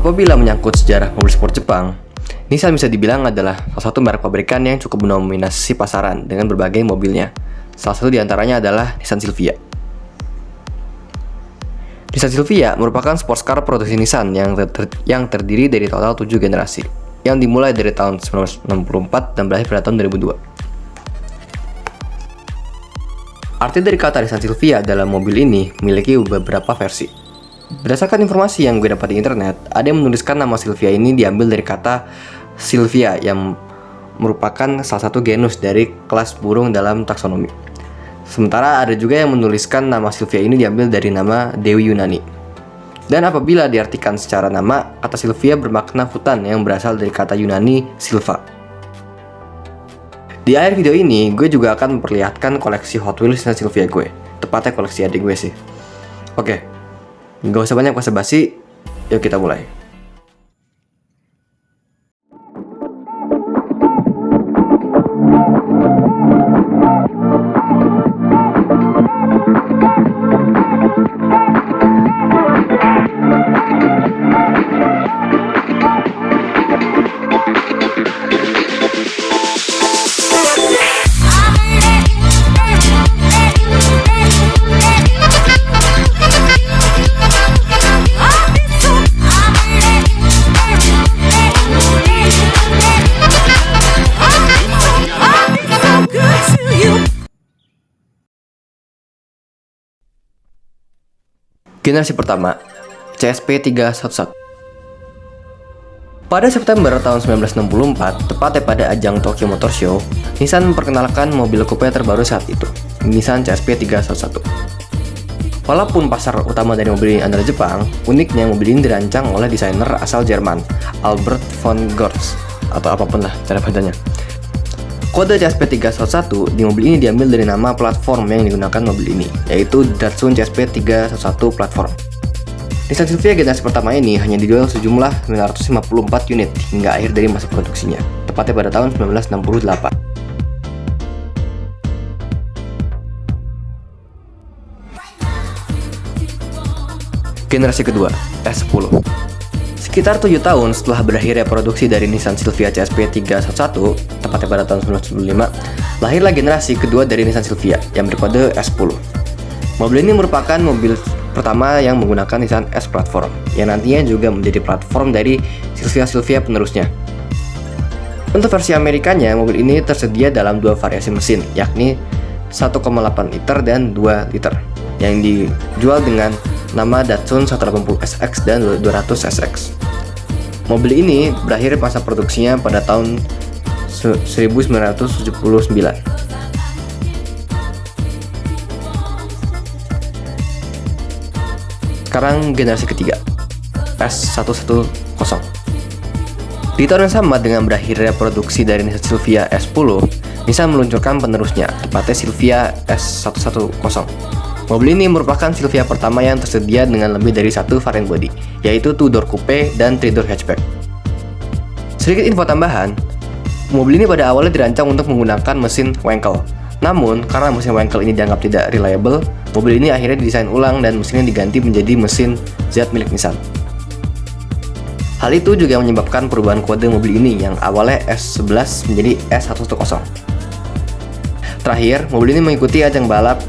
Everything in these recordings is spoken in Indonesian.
Apabila menyangkut sejarah mobil sport Jepang, Nissan bisa dibilang adalah salah satu merek pabrikan yang cukup mendominasi pasaran dengan berbagai mobilnya. Salah satu diantaranya adalah Nissan Silvia. Nissan Silvia merupakan sports car produksi Nissan yang terdiri dari total 7 generasi, yang dimulai dari tahun 1964 dan berakhir pada tahun 2002. Arti dari kata Nissan Silvia dalam mobil ini memiliki beberapa versi. Berdasarkan informasi yang gue dapat di internet, ada yang menuliskan nama Silvia ini diambil dari kata Silvia yang merupakan salah satu genus dari kelas burung dalam taksonomi. Sementara ada juga yang menuliskan nama Silvia ini diambil dari nama Dewi Yunani. Dan apabila diartikan secara nama, kata Silvia bermakna hutan yang berasal dari kata Yunani Silva. Di akhir video ini, gue juga akan memperlihatkan koleksi Hot Wheels dan Silvia gue. Tepatnya koleksi adik gue sih. Oke, gak usah banyak basa-basi, yuk kita mulai. Generasi pertama, CSP 311. Pada September tahun 1964, tepatnya pada ajang Tokyo Motor Show, Nissan memperkenalkan mobil coupe terbaru saat itu, Nissan CSP 311. Walaupun pasar utama dari mobil ini adalah Jepang, uniknya mobil ini dirancang oleh desainer asal Jerman, Albert von Goertz, atau apapun lah cara bacanya. Kode CSP 311 di mobil ini diambil dari nama platform yang digunakan mobil ini, yaitu Datsun CSP 311 Platform. Nissan Silvia generasi pertama ini hanya dijual sejumlah 954 unit hingga akhir dari masa produksinya, tepatnya pada tahun 1968. Generasi kedua, S10. Sekitar 7 tahun setelah berakhirnya produksi dari Nissan Silvia CSP 311, tepatnya pada tahun 1995, lahirlah generasi kedua dari Nissan Silvia yang berkode S10. Mobil ini merupakan mobil pertama yang menggunakan Nissan S Platform, yang nantinya juga menjadi platform dari Silvia penerusnya. Untuk versi Amerikanya, mobil ini tersedia dalam dua variasi mesin, yakni 1,8 liter dan 2 liter, yang dijual dengan nama Datsun 180 SX dan 200 SX. Mobil ini berakhir masa produksinya pada tahun 1979. Sekarang generasi ketiga, S110. Di tahun yang sama dengan berakhirnya produksi dari Nissan Silvia S10, Nissan meluncurkan penerusnya, tepatnya Silvia S110. Mobil ini merupakan Silvia pertama yang tersedia dengan lebih dari satu varian bodi, yaitu 2-door coupe dan 3-door hatchback. Sedikit info tambahan, mobil ini pada awalnya dirancang untuk menggunakan mesin Wankel. Namun, karena mesin Wankel ini dianggap tidak reliable, mobil ini akhirnya didesain ulang dan mesinnya diganti menjadi mesin Z milik Nissan. Hal itu juga menyebabkan perubahan kode mobil ini yang awalnya S11 menjadi S110. Terakhir, mobil ini mengikuti ajang balap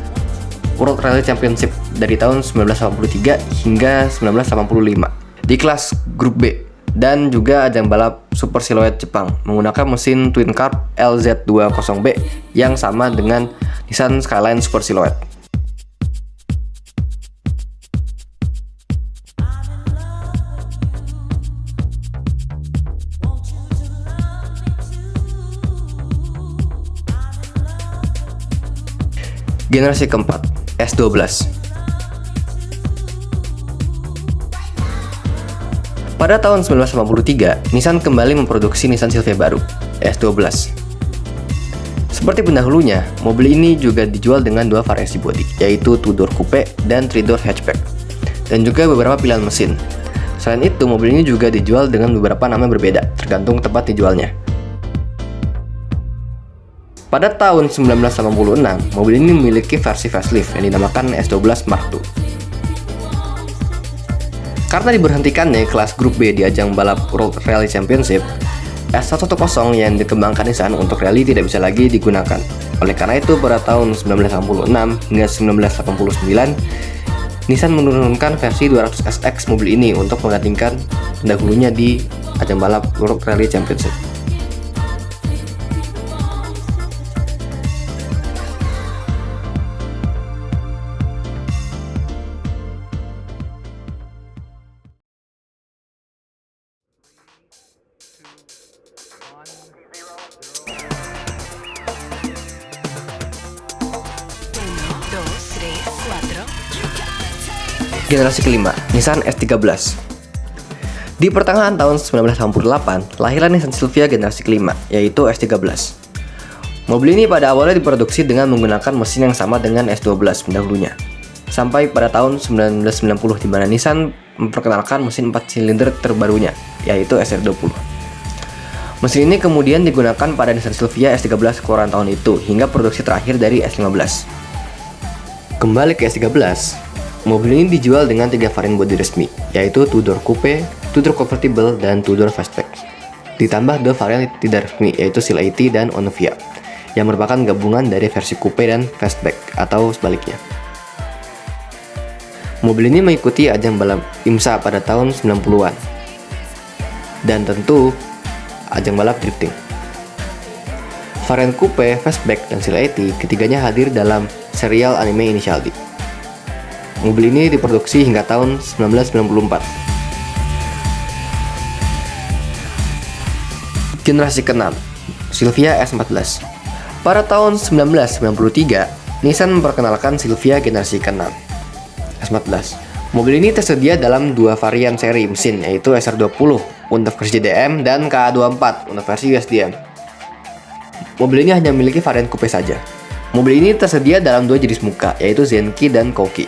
World Rally Championship dari tahun 1983 hingga 1985 di kelas grup B, dan juga ajang balap Super Silhouette Jepang menggunakan mesin Twin Carb LZ20B yang sama dengan Nissan Skyline Super Silhouette. Generasi keempat, S12. Pada tahun 1983, Nissan kembali memproduksi Nissan Silvia baru, S12. Seperti pendahulunya, mobil ini juga dijual dengan dua variasi bodi, yaitu 2-door coupe dan 3-door hatchback, dan juga beberapa pilihan mesin. Selain itu, mobil ini juga dijual dengan beberapa nama berbeda, tergantung tempat dijualnya. Pada tahun 1986, mobil ini memiliki versi facelift yang dinamakan S12 Mark II. Karena diberhentikannya kelas grup B di ajang balap World Rally Championship, S110 yang dikembangkan Nissan untuk rally tidak bisa lagi digunakan. Oleh karena itu, pada tahun 1986 hingga 1989, Nissan menurunkan versi 200SX mobil ini untuk menggantikan pendahulunya di ajang balap World Rally Championship. Generasi kelima, Nissan S13. Di pertengahan tahun 1988, lahirlah Nissan Silvia generasi kelima, yaitu S13. Mobil ini pada awalnya diproduksi dengan menggunakan mesin yang sama dengan S12 pendahulunya. Sampai pada tahun 1990 di mana Nissan memperkenalkan mesin 4 silinder terbarunya, yaitu SR20. Mesin ini kemudian digunakan pada Nissan Silvia S13 keluaran tahun itu hingga produksi terakhir dari S15. Kembali ke S13, mobil ini dijual dengan 3 varian bodi resmi, yaitu 2-door coupe, 2-door convertible, dan 2-door fastback. Ditambah 2 varian tidak resmi, yaitu Seal 80 dan Onuvia, yang merupakan gabungan dari versi coupe dan fastback, atau sebaliknya. Mobil ini mengikuti ajang balap IMSA pada tahun 90-an, dan tentu ajang balap drifting. Varian coupe, fastback, dan Seal 80 ketiganya hadir dalam serial anime Initial D. Mobil ini diproduksi hingga tahun 1994. Generasi ke-6, Silvia S14. Pada tahun 1993, Nissan memperkenalkan Silvia generasi ke-6, S14. Mobil ini tersedia dalam 2 varian seri mesin, yaitu SR20 untuk versi DDM dan KA24 untuk versi USDM. Mobil ini hanya memiliki varian coupe saja. Mobil ini tersedia dalam 2 jenis muka, yaitu Zenki dan Kouki.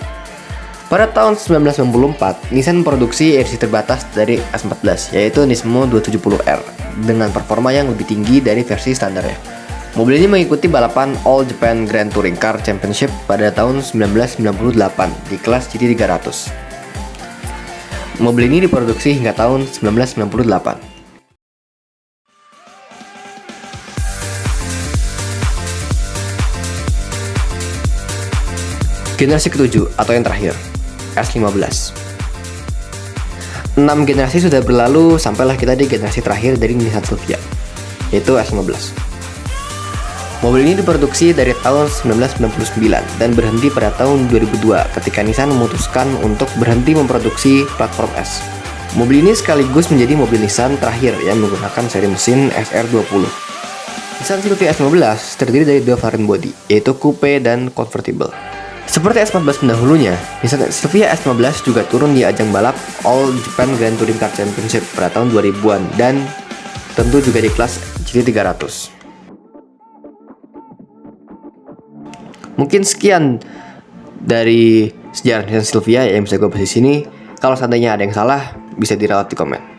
Pada tahun 1994, Nissan memproduksi edisi terbatas dari S14, yaitu Nismo 270R, dengan performa yang lebih tinggi dari versi standarnya. Mobil ini mengikuti balapan All Japan Grand Touring Car Championship pada tahun 1998 di kelas GT 300. Mobil ini diproduksi hingga tahun 1998. Generasi ke-7 atau yang terakhir, S15. 6 generasi sudah berlalu, sampailah kita di generasi terakhir dari Nissan Silvia, yaitu S15. Mobil ini diproduksi dari tahun 1999 dan berhenti pada tahun 2002 ketika Nissan memutuskan untuk berhenti memproduksi platform S. Mobil ini sekaligus menjadi mobil Nissan terakhir yang menggunakan seri mesin SR20. Nissan Silvia S15 terdiri dari 2 varian bodi, yaitu coupe dan convertible. Seperti S14 pendahulunya, Nissan Silvia S15 juga turun di ajang balap All Japan Grand Touring Car Championship pada tahun 2000-an dan tentu juga di kelas GT 300. Mungkin sekian dari sejarah Nissan Silvia yang bisa gue bahas di sini. Kalau seandainya ada yang salah, bisa dirawat di komen.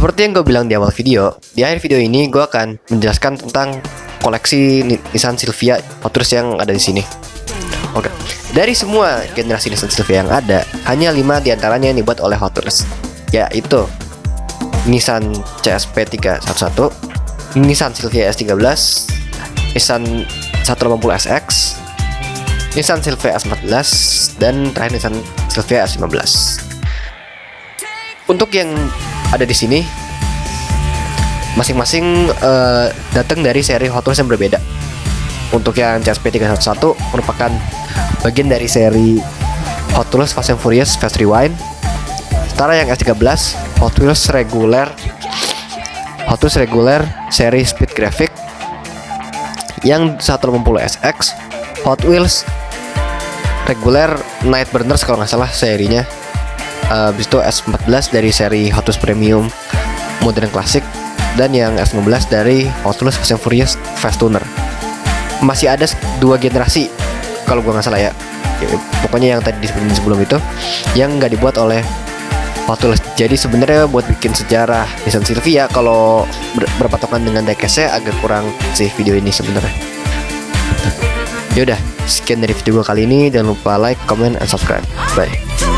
Seperti yang gue bilang di awal video, di akhir video ini gue akan menjelaskan tentang koleksi Nissan Silvia Hot Wheels yang ada di sini. Oke, dari semua generasi Nissan Silvia yang ada, hanya 5 diantaranya yang dibuat oleh Hot Wheels, yaitu Nissan CSP 311, Nissan Silvia S13, Nissan 150SX, Nissan Silvia S14, dan terakhir Nissan Silvia S15. Untuk yang ada di sini, masing-masing datang dari seri Hot Wheels yang berbeda. Untuk yang CSP 311 merupakan bagian dari seri Hot Wheels Fast and Furious Fast Rewind. Sementara yang S13 Hot Wheels reguler seri Speed Graphic. Yang 150SX Hot Wheels reguler Night Burners kalau nggak salah serinya. Habis itu S14 dari seri Hot Wheels Premium Modern Classic, dan yang S15 dari Hot Wheels Fast and Furious Fast Tuner. Masih ada 2 generasi kalau gua nggak salah ya. Pokoknya yang tadi disebutin sebelum itu yang nggak dibuat oleh Hot Wheels. Jadi sebenarnya buat bikin sejarah Nissan Silvia kalau berpatokan dengan diecast-nya agak kurang sih video ini sebenarnya. Yaudah, sekian dari video gue kali ini. Jangan lupa like, comment, and subscribe. Bye.